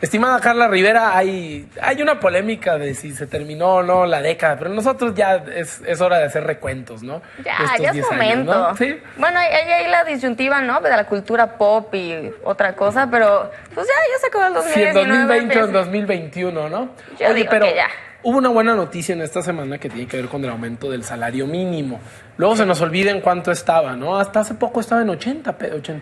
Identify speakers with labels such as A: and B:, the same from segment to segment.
A: Estimada Carla Rivera, hay una polémica de si se terminó o no la década, pero nosotros ya es hora de hacer recuentos, ¿no?
B: Ya es momento.
A: Años, ¿no? ¿Sí?
B: Bueno, hay la disyuntiva, ¿no? De la cultura pop y otra cosa, pero pues ya se acabó el 2019.
A: Sí, en 2020 o en 2021, ¿no?
B: Yo digo
A: pero
B: que ya.
A: hubo una buena noticia en esta semana que tiene que ver con el aumento del salario mínimo. Luego se nos olvida en cuánto estaba, ¿no? Hasta hace poco estaba en 80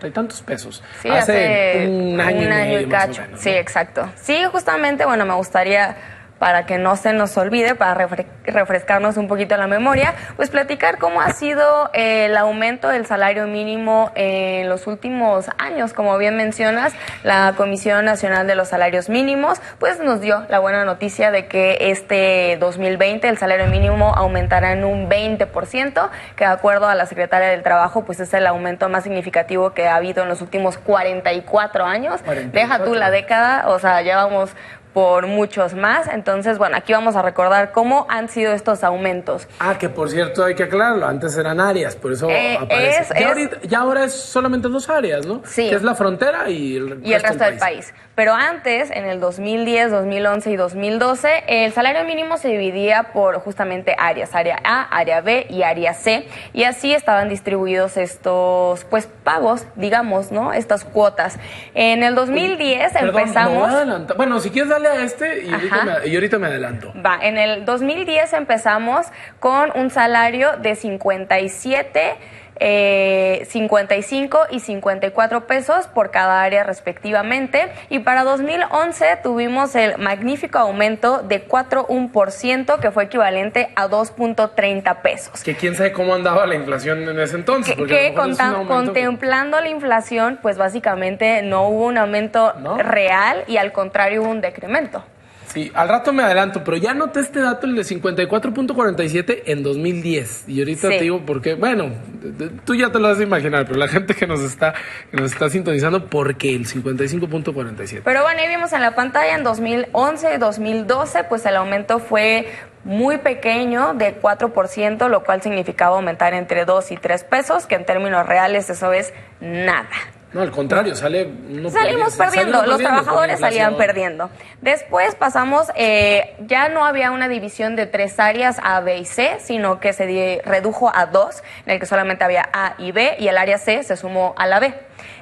A: y tantos pesos.
B: Sí, hace
A: un año y medio,
B: y
A: más o
B: cacho.
A: menos, ¿no?
B: Sí, exacto. Sí, justamente, bueno, me gustaría, para que no se nos olvide, para refrescarnos un poquito la memoria, pues platicar cómo ha sido el aumento del salario mínimo en los últimos años. Como bien mencionas, la Comisión Nacional de los Salarios Mínimos pues nos dio la buena noticia de que este 2020 el salario mínimo aumentará en un 20%, que de acuerdo a la Secretaria del Trabajo pues es el aumento más significativo que ha habido en los últimos 44 años.
A: 44.
B: Deja tú la década, o sea, ya vamos por muchos más. Entonces, bueno, aquí vamos a recordar cómo han sido estos aumentos.
A: Que por cierto hay que aclararlo, antes eran áreas, por eso aparece. Ya ahora es solamente 2 áreas, ¿no?
B: Sí.
A: Que es la frontera y el resto
B: del país. Pero antes, en el 2010, 2011 y 2012, el salario mínimo se dividía por justamente áreas, área A, área B y área C, y así estaban distribuidos estos pues pagos, digamos, ¿no? Estas cuotas. En el 2010 empezamos...
A: Bueno, si quieres darle a este y ahorita me adelanto.
B: Va, en el 2010 empezamos con un salario de 57, 55 y 54 pesos por cada área respectivamente, y para 2011 tuvimos el magnífico aumento de 4.1%, que fue equivalente a 2.30 pesos.
A: Que quién sabe cómo andaba la inflación en ese entonces.
B: Contemplando la inflación, pues básicamente no hubo un aumento real y al contrario hubo un decremento.
A: Sí, al rato me adelanto, pero ya noté este dato, el de 54.47 en 2010. Y ahorita te digo por qué. Bueno, tú ya te lo vas a imaginar, pero la gente que nos está sintonizando, ¿por qué el 55.47?
B: Pero bueno, ahí vimos en la pantalla en 2011 y 2012, pues el aumento fue muy pequeño, de 4%, lo cual significaba aumentar entre 2 y 3 pesos, que en términos reales eso es nada.
A: No, al contrario,
B: salimos perdiendo, los trabajadores salían perdiendo. Después pasamos, ya no había una división de 3 áreas, A, B y C, sino que se redujo a 2, en el que solamente había A y B, y el área C se sumó a la B.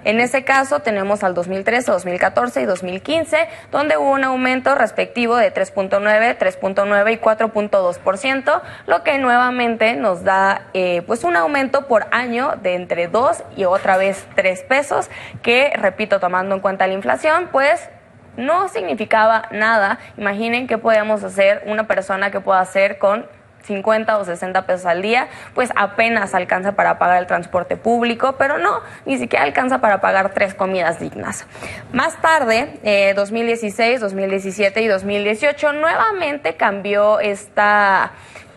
B: En ese caso tenemos al 2013, 2014 y 2015, donde hubo un aumento respectivo de 3.9, 3.9 y 4.2%, lo que nuevamente nos da pues un aumento por año de entre 2 y otra vez 3 pesos, que, repito, tomando en cuenta la inflación, pues no significaba nada. Imaginen qué podíamos hacer, una persona que pueda hacer con 50 o 60 pesos al día, pues apenas alcanza para pagar el transporte público, pero no, ni siquiera alcanza para pagar 3 comidas dignas. Más tarde, 2016, 2017 y 2018, nuevamente cambió esta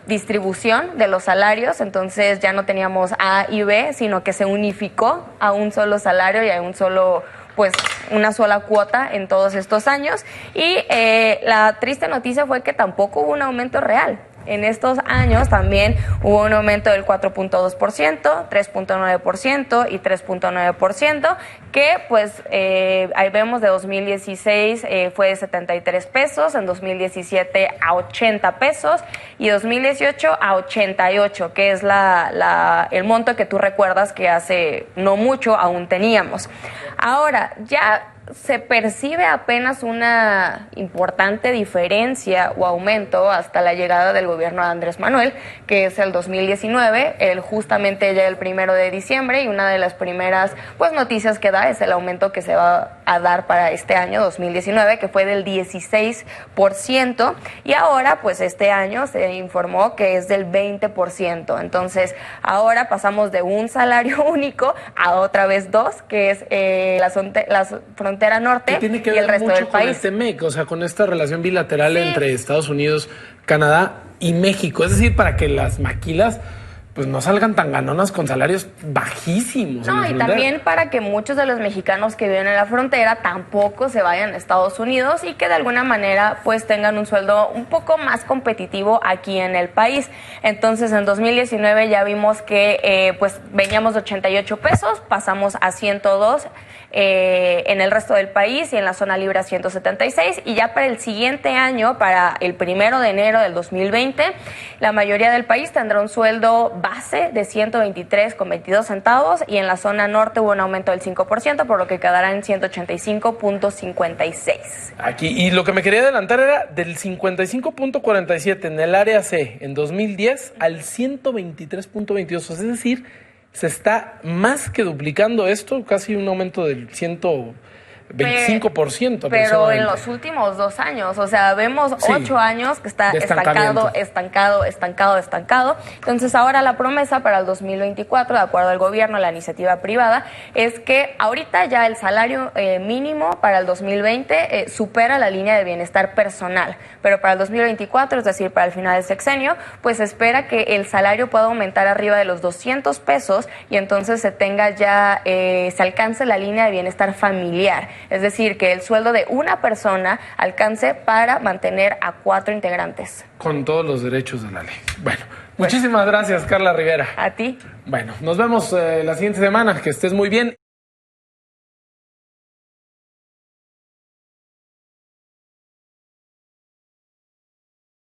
B: distribución de los salarios, entonces ya no teníamos A y B, sino que se unificó a un solo salario y a un solo, pues una sola cuota en todos estos años, y la triste noticia fue que tampoco hubo un aumento real. En estos años también hubo un aumento del 4.2%, 3.9% y 3.9%, que pues ahí vemos de 2016 fue de 73 pesos, en 2017 a 80 pesos y 2018 a 88, que es el monto que tú recuerdas que hace no mucho aún teníamos. Ahora, ya se percibe apenas una importante diferencia o aumento hasta la llegada del gobierno de Andrés Manuel, que es el 2019, justamente ya el 1 de diciembre, y una de las primeras pues noticias que da es el aumento que se va a dar para este año 2019, que fue del 16%, y ahora pues este año se informó que es del 20%. Entonces ahora pasamos de un salario único a otra vez 2, que es la frontera norte
A: tiene que
B: y el
A: ver
B: resto
A: mucho
B: del país.
A: con este MEC, o sea, con esta relación bilateral entre Estados Unidos, Canadá y México. Es decir, para que las maquilas pues no salgan tan ganonas con salarios bajísimos.
B: No, y también para que muchos de los mexicanos que viven en la frontera tampoco se vayan a Estados Unidos y que de alguna manera pues tengan un sueldo un poco más competitivo aquí en el país. Entonces en 2019 ya vimos que pues veníamos de 88 pesos, pasamos a 102 en el resto del país y en la zona libre a 176, y ya para el siguiente año, para el 1 de enero del 2020, la mayoría del país tendrá un sueldo base de 123,22 centavos y en la zona norte hubo un aumento del 5%, por lo que quedará en 185,56.
A: Aquí, y lo que me quería adelantar era del 55,47 en el área C en 2010 al 123,22, es decir, se está más que duplicando esto, casi un aumento del 125%.
B: Pero en los últimos 2 años, o sea, vemos 8 años que está estancado. Entonces ahora la promesa para el 2024, de acuerdo al gobierno, la iniciativa privada, es que ahorita ya el salario mínimo para el 2020 supera la línea de bienestar personal, pero para el 2024, es decir, para el final del sexenio, pues se espera que el salario pueda aumentar arriba de los 200 pesos y entonces se tenga ya, se alcance la línea de bienestar familiar. Es decir, que el sueldo de una persona alcance para mantener a 4 integrantes.
A: Con todos los derechos de la ley. Bueno, muchísimas gracias, Carla Rivera.
B: A ti.
A: Bueno, nos vemos la siguiente semana. Que estés muy bien.